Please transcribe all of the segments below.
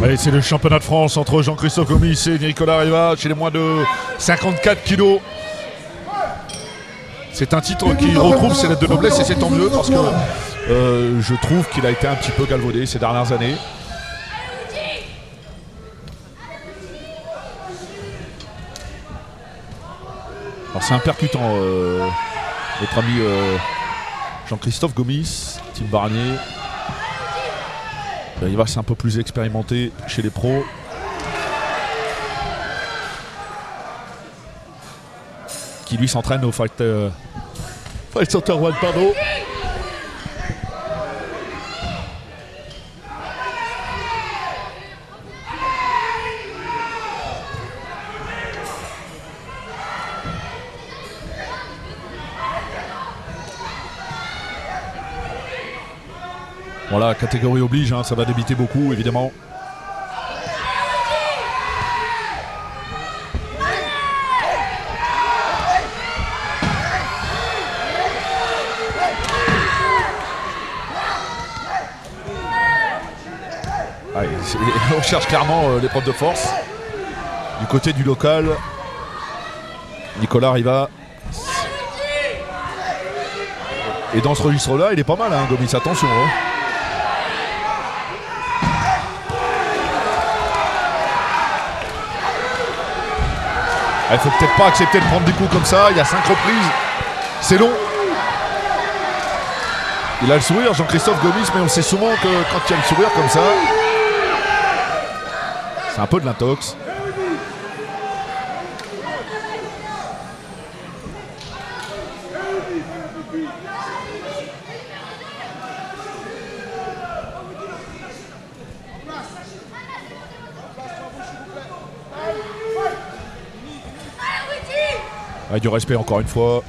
Allez, c'est le championnat de France entre Jean-Christophe Gomis et Nicolas Rivas chez les moins de 54 kilos. C'est un titre qui retrouve ses lettres de noblesse et c'est tant mieux parce que je trouve qu'il a été un petit peu galvaudé ces dernières années. Alors c'est un percutant, notre ami Jean-Christophe Gomis, Tim Barnier. Rivas c'est un peu plus expérimenté chez les pros. Qui lui s'entraîne au Fight Center One, pardon. Voilà, catégorie oblige, hein, ça va débiter beaucoup évidemment. Allez, on cherche clairement l'épreuve de force. Du côté du local, Nicolas Rivas. Et dans ce registre-là, il est pas mal, hein, Gomis, attention. Hein. Il faut peut-être pas accepter de prendre des coups comme ça. Il y a 5 reprises. C'est long. Il a le sourire, Jean-Christophe Gomis, mais on sait souvent que quand il y a le sourire comme ça, c'est un peu de l'intox. Avec du respect encore une fois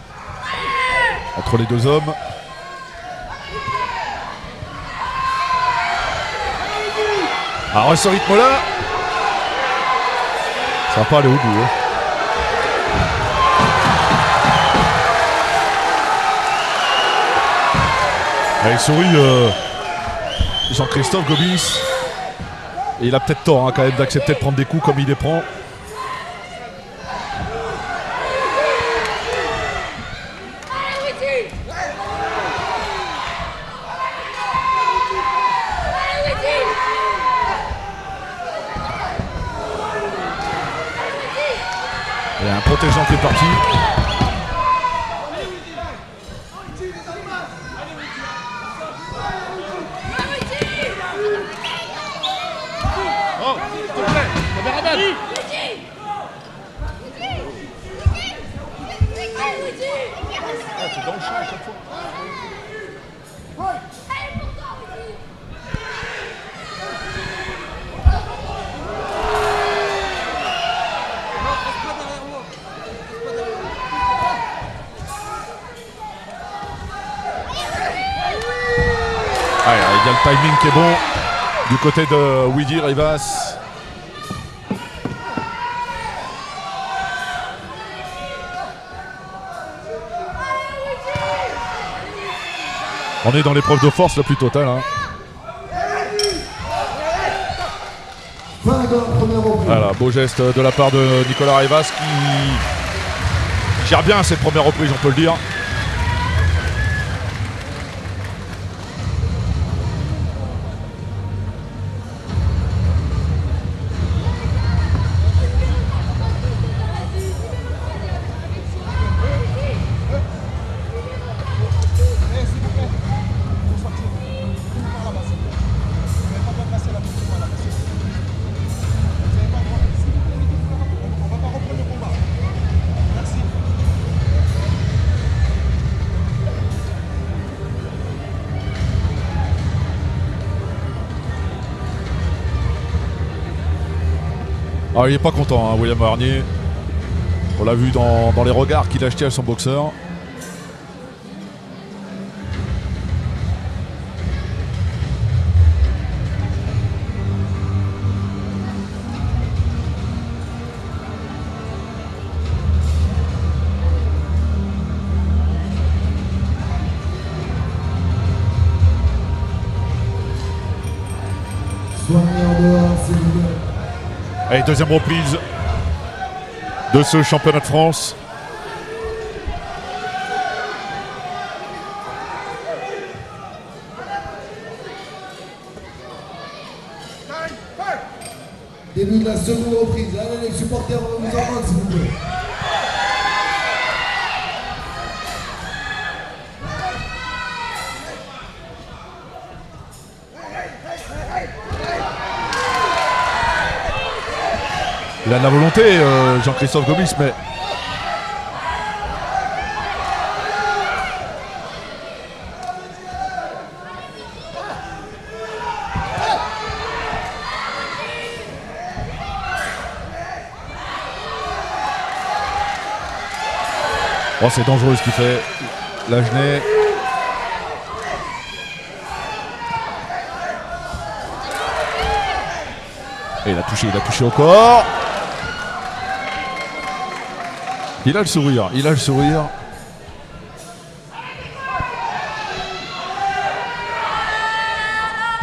entre les deux hommes. Alors à ce rythme-là, ça va pas aller au bout. Hein. Allez, sourit Jean-Christophe Gomis. Et il a peut-être tort hein, quand même d'accepter de prendre des coups comme il les prend. Il y a un protégeant qui est parti. Oh, s'il te plaît, caméraman. Ah, t'es dans le champ à chaque fois. Ah, il y a le timing qui est bon du côté de Widi Rivas. On est dans l'épreuve de force la plus totale. Hein. Voilà, beau geste de la part de Nicolas Rivas qui gère bien ses premières reprises, on peut le dire. Alors, il est pas content, hein, William Barnier. On l'a vu dans les regards qu'il a jetés à son boxeur. Soignez Allez, deuxième reprise de ce championnat de France. Début de la seconde reprise. Allez les supporters, on vous en demande s'il vous plaît. Il a de la volonté, Jean-Christophe Gomis, mais... Oh, c'est dangereux ce qu'il fait. Lagenais. Et il a touché encore. Il a le sourire,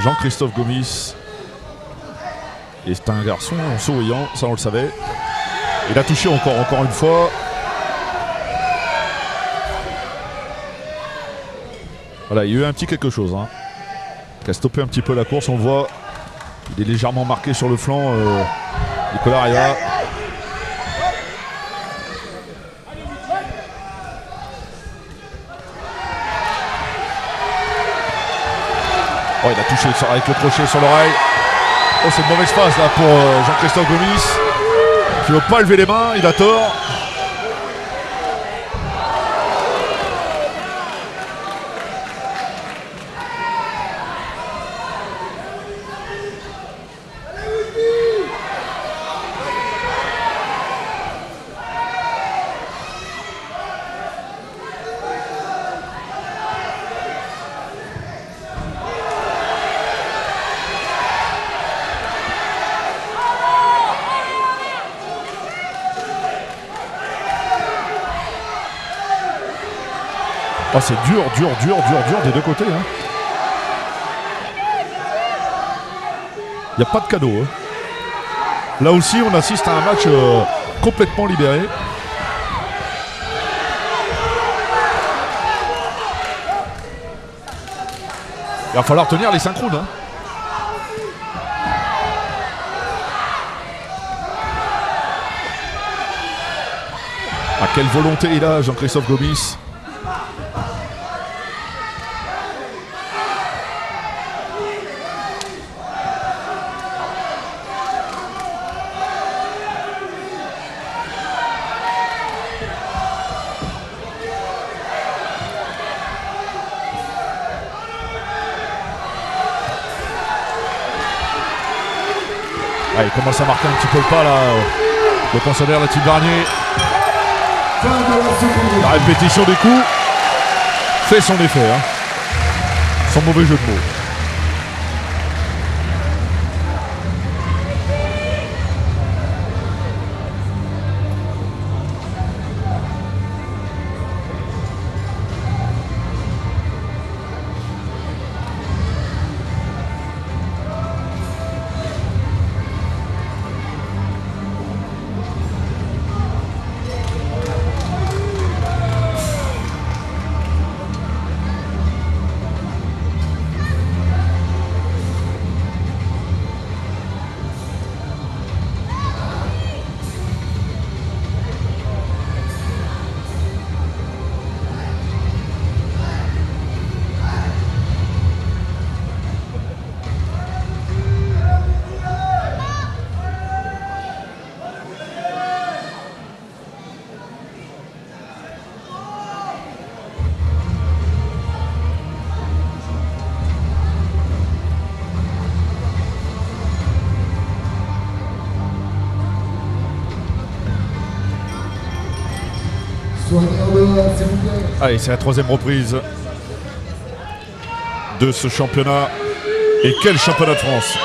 Jean-Christophe Gomis. Et c'est un garçon souriant, ça on le savait. Il a touché encore une fois. Voilà, il y a eu un petit quelque chose. Qui a stoppé un petit peu la course, on le voit. Il est légèrement marqué sur le flanc. Nicolas Ria. Oh, il a touché avec le crochet sur l'oreille. Oh, c'est une mauvaise phase là pour Jean-Christophe Gomis. Qui ne veut pas lever les mains, il a tort. Oh, c'est dur des deux côtés. Il n'y a pas de cadeau. Là aussi, on assiste à un match complètement libéré. Il va falloir tenir les synchrones. Ah, quelle volonté il a, Jean-Christophe Gomis. Ah, il commence à marquer un petit peu le pas là, le pensionnaire la team Barnier. La répétition des coups fait son effet, sans mauvais jeu de mots. Allez, c'est la troisième reprise de ce championnat. Et quel championnat de France!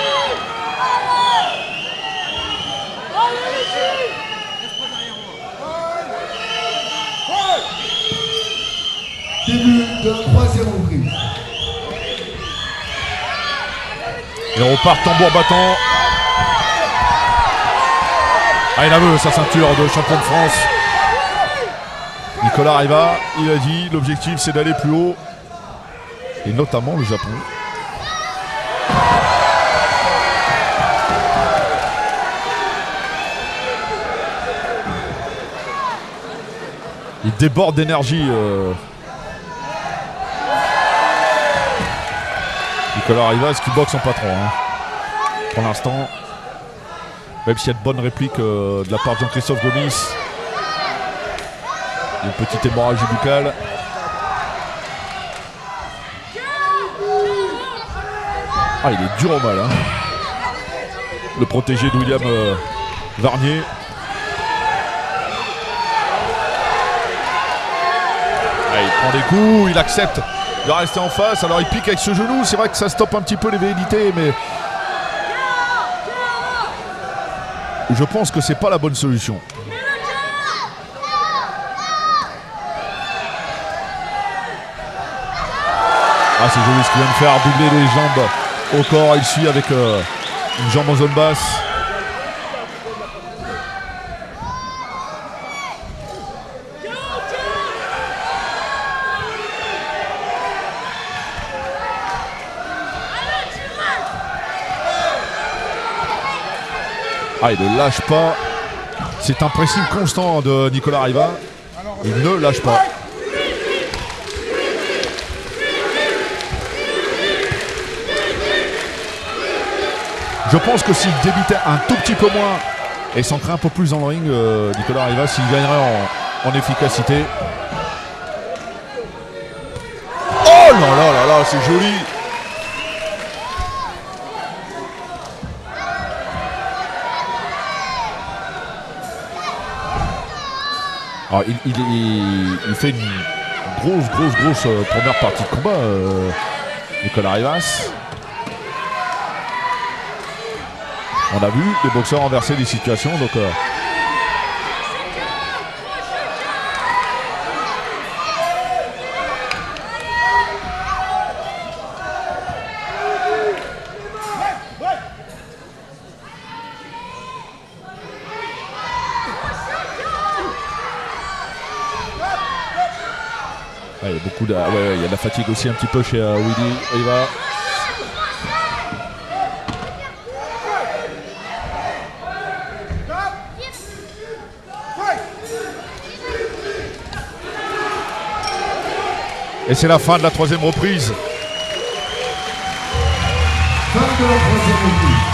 Début de la troisième reprise. Et on repart tambour battant. Ah, il a vu sa ceinture de champion de France. Nicolas Riva, il a dit l'objectif c'est d'aller plus haut. Et notamment le Japon. Il déborde d'énergie. Nicolas Riva, ce qui boxe son patron. Hein. Pour l'instant, même s'il y a de bonnes répliques de la part de Jean-Christophe Gomis. Une petite hémorragie buccale. Ah, il est dur au mal. Hein. Le protégé de William Varnier. Ah, il prend des coups, il accepte de rester en face. Alors il pique avec ce genou. C'est vrai que ça stoppe un petit peu les velléités, mais je pense que c'est pas la bonne solution. Ah, c'est joli ce qu'il vient de faire, doubler les jambes au corps. Il suit avec une jambe en zone basse. Ah, il ne lâche pas. C'est un pressing constant de Nicolas Riva. Il ne lâche pas. Je pense que s'il débitait un tout petit peu moins et s'ancrait un peu plus dans le ring, Nicolas Riva, s'il gagnerait en efficacité. Oh là là là là, c'est joli. Alors, il fait une grosse première partie de combat, Nicolas Rivas. On a vu les boxeurs renverser des situations, donc il y a beaucoup de, il y a de la fatigue aussi un petit peu chez Willy Riva. Et c'est la fin de la troisième reprise. Fin de la troisième reprise.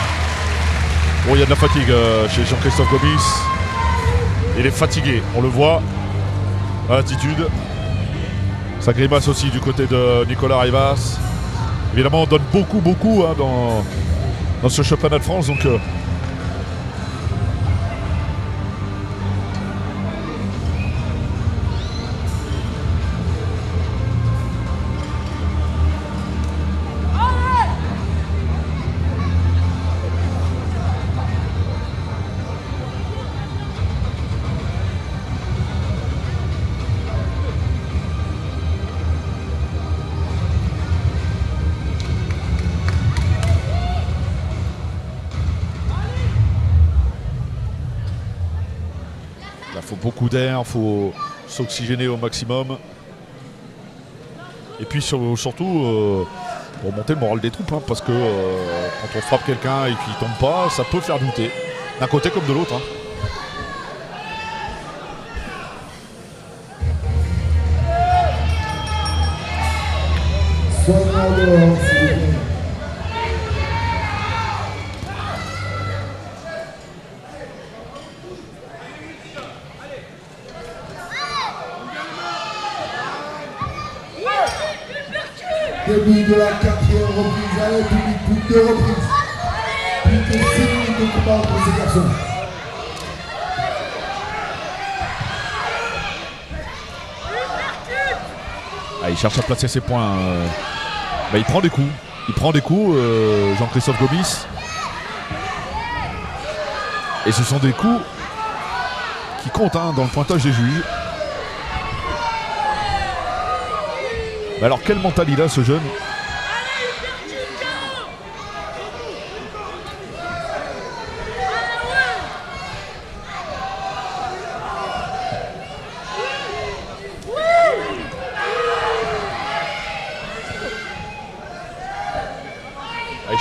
Bon, il y a de la fatigue chez Jean-Christophe Gomis. Il est fatigué, on le voit à l'attitude. Ça grimace aussi du côté de Nicolas Rivas. Évidemment, on donne beaucoup hein, dans ce championnat de France. Donc, il faut beaucoup d'air, il faut s'oxygéner au maximum. Et puis surtout pour monter le moral des troupes, hein, parce que quand on frappe quelqu'un et qu'il ne tombe pas, ça peut faire douter, d'un côté comme de l'autre. Hein. Soignons dehors, s'il vous plaît. Début de la quatrième reprise, allez public, plus de 2 reprises. Plus de 6 minutes de combat entre ces garçons. Ah, il cherche à placer ses points. Il prend des coups. Jean-Christophe Gomis. Et ce sont des coups qui comptent hein, dans le pointage des juges. Mais alors quel mental il a ce jeune?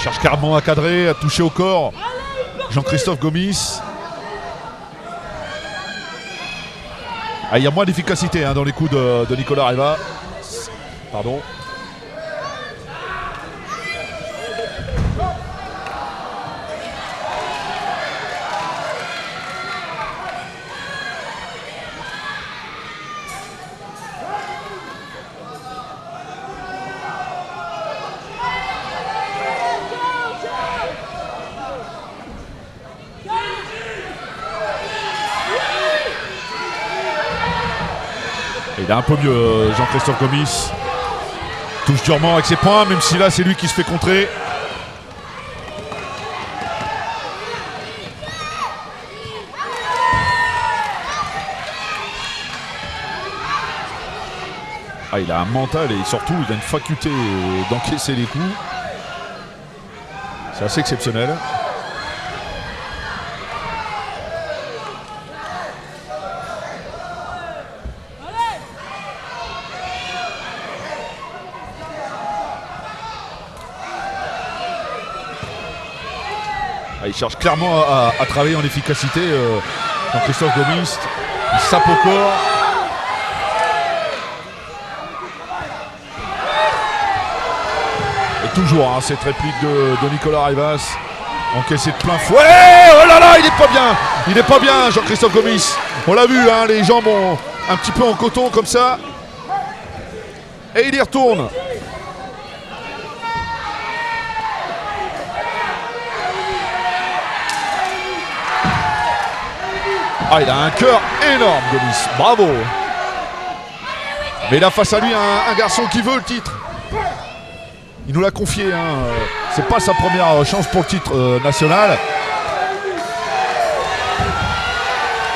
cherche carrément à cadrer, à toucher au corps. Jean-Christophe Gomis. Ah, il y a moins d'efficacité dans les coups de Nicolas Riva. Pardon. Il est un peu mieux, Jean-Christophe Gomis. Touche durement avec ses poings, même si là c'est lui qui se fait contrer. Ah, il a un mental et surtout il a une faculté d'encaisser les coups. C'est assez exceptionnel. Ah, il cherche clairement à travailler en efficacité. Jean-Christophe Gomis, il sape au corps. Et toujours cette réplique de Nicolas Rivas, encaissé de plein fouet. Oh là là, il est pas bien. Il est pas bien, Jean-Christophe Gomis. On l'a vu, les jambes un petit peu en coton comme ça. Et il y retourne. Ah, il a un cœur énorme, Gomis. Bravo. Mais il a face à lui un garçon qui veut le titre. Il nous l'a confié. C'est pas sa première chance pour le titre national.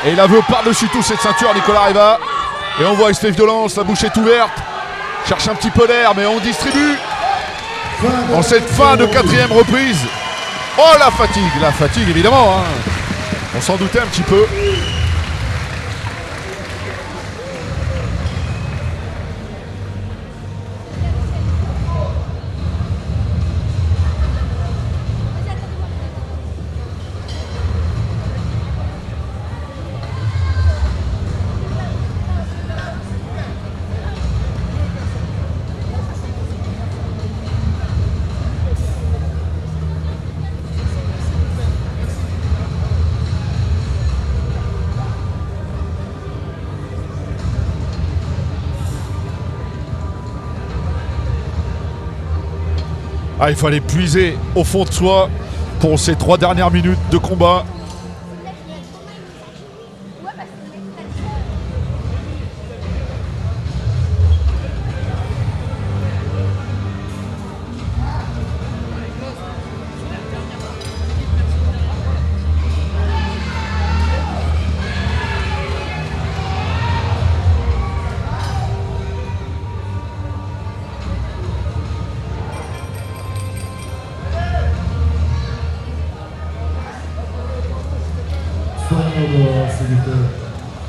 Et il la veut par-dessus tout cette ceinture, Nicolas Riva. Et on voit, il se fait violence, la bouche est ouverte. Cherche un petit peu d'air, mais on distribue. En cette fin de 4e reprise. Oh, la fatigue évidemment. On s'en doutait un petit peu. Ah, il fallait puiser au fond de soi pour ces 3 dernières minutes de combat.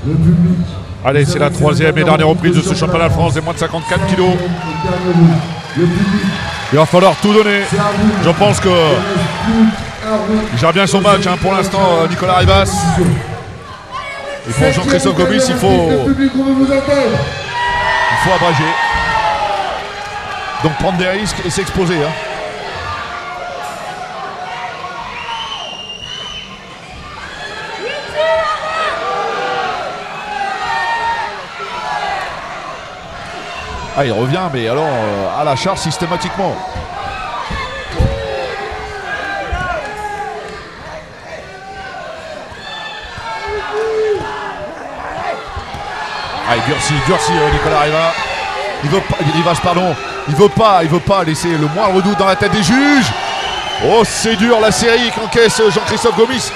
Le public. Allez, c'est la 3e et dernière reprise de ce championnat de France des moins de 54 kilos. Il va falloir tout donner. Je pense que il gère bien son match pour l'instant, Nicolas Rivas. Et pour Jean-Christophe Gomis, il faut abrager. Donc prendre des risques et s'exposer. Ah, il revient, mais alors à la charge systématiquement. Ah, il durcit Nicolas Riva. Il veut pas laisser le moindre doute dans la tête des juges. Oh, c'est dur la série qu'encaisse Jean-Christophe Gomis.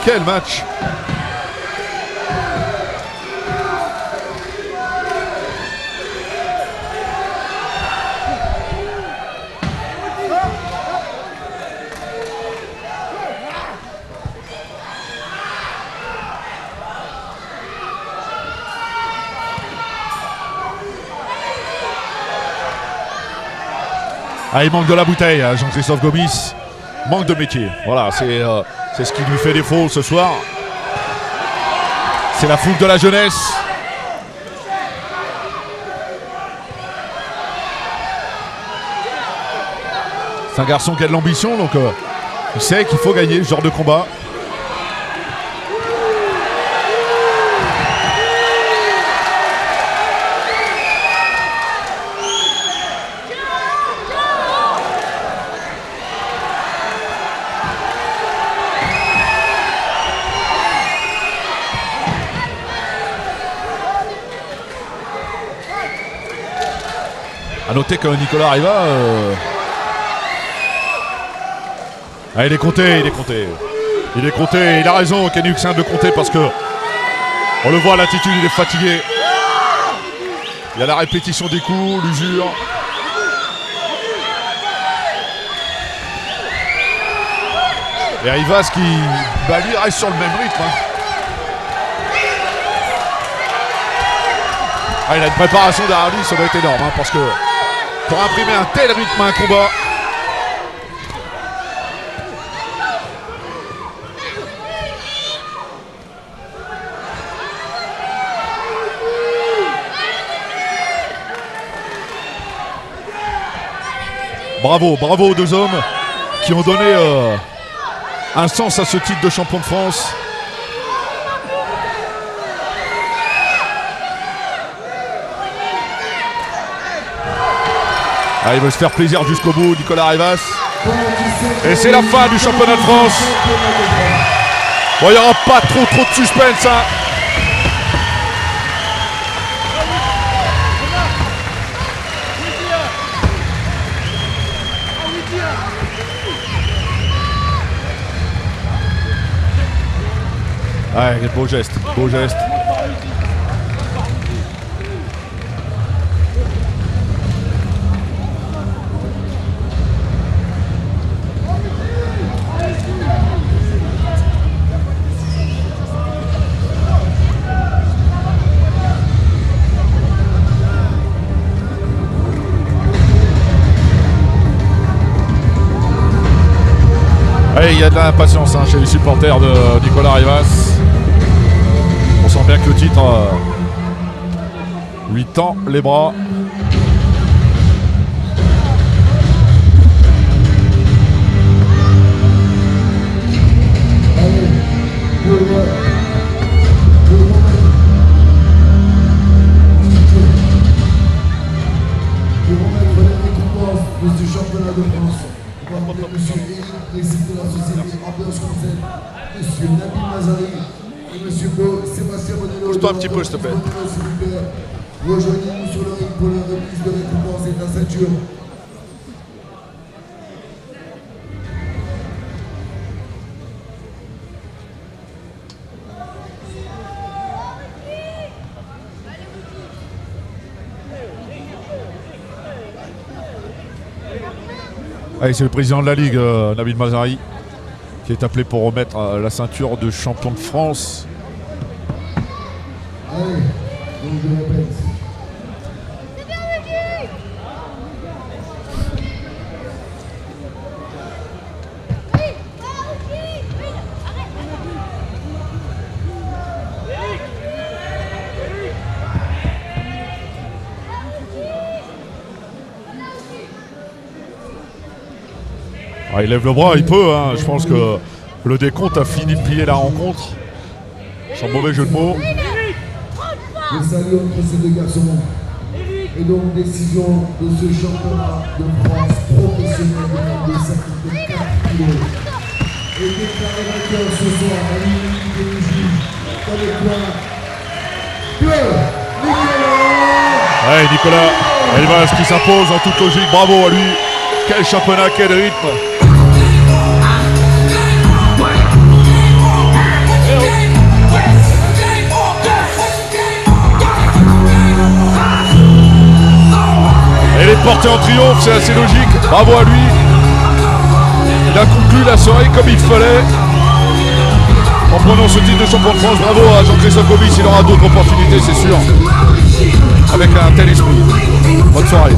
Quel match! Ah, il manque de la bouteille, hein, Jean-Christophe Gomis. Manque de métier. Voilà, c'est ce qui lui fait défaut ce soir. C'est la foule de la jeunesse. C'est un garçon qui a de l'ambition, donc il sait qu'il faut gagner ce genre de combat. A noter que Nicolas Riva, il est compté, il est compté. Il est compté, il a raison Kenny Huxin de compter parce que on le voit à l'attitude, il est fatigué. Il y a la répétition des coups, l'usure. Et Rivas qui lui reste sur le même rythme. Hein. Ah, il a une préparation derrière lui, ça doit être énorme hein, parce que pour imprimer un tel rythme à un combat. Bravo, bravo aux deux hommes qui ont donné un sens à ce titre de champion de France. Ah, il veut se faire plaisir jusqu'au bout, Nicolas Rivas. Et c'est la fin du championnat de France. Bon, il n'y aura pas trop de suspense. Hein. Ouais, beau geste, beau geste. Il y a de l'impatience hein, chez les supporters de Nicolas Rivas. On sent bien que le titre lui tend les bras. De ce championnat de France, monsieur Eric, président de la société Ambiance Conseil, monsieur Nabil Mazari et monsieur Sébastien Bonello. Bouge-toi un petit peu, s'il te plaît. Rejoignez-nous sur le ring pour la remise de récompense et de la ceinture. Allez, c'est le président de la Ligue, Nabil Mazari, qui est appelé pour remettre la ceinture de champion de France. Allez, donc je répète. Ah, il lève le bras, il peut. Hein. Je pense que le décompte a fini de plier la rencontre. Sans mauvais jeu de mots. Le salut entre ces deux garçons. Et donc, décision de ce championnat de France professionnel de 54 kilos. Et déclaré vainqueur ce soir à l'unité des juges. Dans les points de Nicolas. Ouais, Nicolas Rivas qui s'impose en toute logique. Bravo à lui. Quel championnat, quel rythme. Elle est portée en triomphe, c'est assez logique. Bravo à lui. Il a conclu la soirée comme il fallait. En prenant ce titre de champion de France, bravo à Jean-Christophe Gomis. Il aura d'autres opportunités, c'est sûr. Avec un tel esprit. Bonne soirée.